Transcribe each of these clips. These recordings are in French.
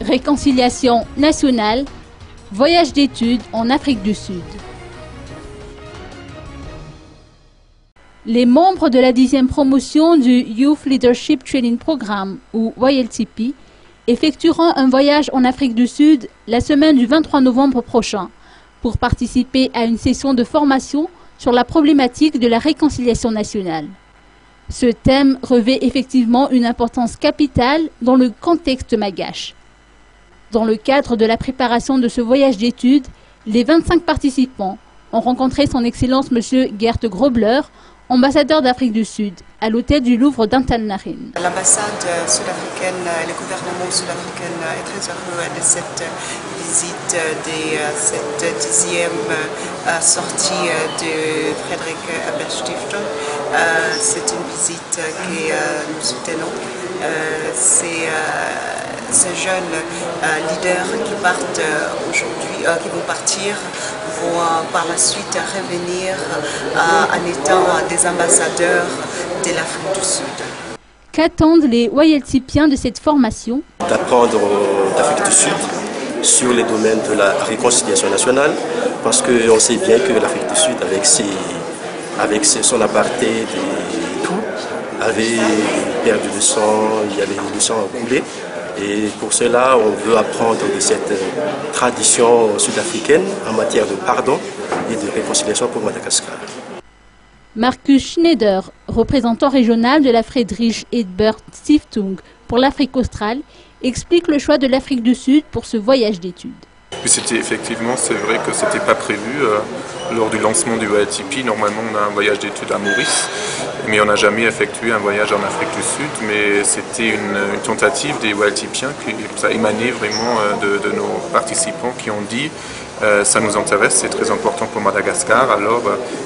Réconciliation nationale, voyage d'études en Afrique du Sud. Les membres de la 10e promotion du Youth Leadership Training Programme, ou YLTP, effectueront un voyage en Afrique du Sud la semaine du 23 novembre prochain pour participer à une session de formation sur la problématique de la réconciliation nationale. Ce thème revêt effectivement une importance capitale dans le contexte malgache. Dans le cadre de la préparation de ce voyage d'études, les 25 participants ont rencontré son Excellence M. Gert Grobler, ambassadeur d'Afrique du Sud, à l'hôtel du Louvre d'Antananarivo. L'ambassade sud-africaine et le gouvernement sud-africain est très heureux de cette visite, de cette 10e sortie de Frederick Ebert Stiftung. C'est une visite que nous soutenons. Ces jeunes leaders qui partent aujourd'hui, qui vont partir, vont par la suite revenir en étant des ambassadeurs de l'Afrique du Sud. Qu'attendent les YLTPiens de cette formation? D'apprendre d'Afrique du Sud sur les domaines de la réconciliation nationale, parce qu'on sait bien que l'Afrique du Sud, avec son apartheid et tout, avait perdu le sang, il y avait du sang coulé. Et pour cela, on veut apprendre de cette tradition sud-africaine en matière de pardon et de réconciliation pour Madagascar. Marcus Schneider, représentant régional de la Friedrich Ebert Stiftung pour l'Afrique australe, explique le choix de l'Afrique du Sud pour ce voyage d'études. C'était effectivement, c'est vrai que ce n'était pas prévu lors du lancement du YLTP. Normalement, on a un voyage d'études à Maurice, mais on n'a jamais effectué un voyage en Afrique du Sud. Mais c'était une tentative des YLTPiens, ça émanait vraiment de nos participants qui ont dit ça nous intéresse, c'est très important pour Madagascar, alors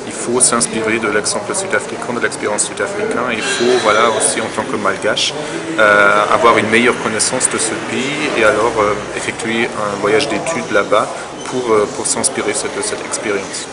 il faut s'inspirer de l'exemple sud-africain, de l'expérience sud-africaine. Il faut voilà, aussi en tant que malgache avoir une meilleure connaissance de ce pays et alors effectuer un voyage d'études là-bas pour s'inspirer de cette expérience.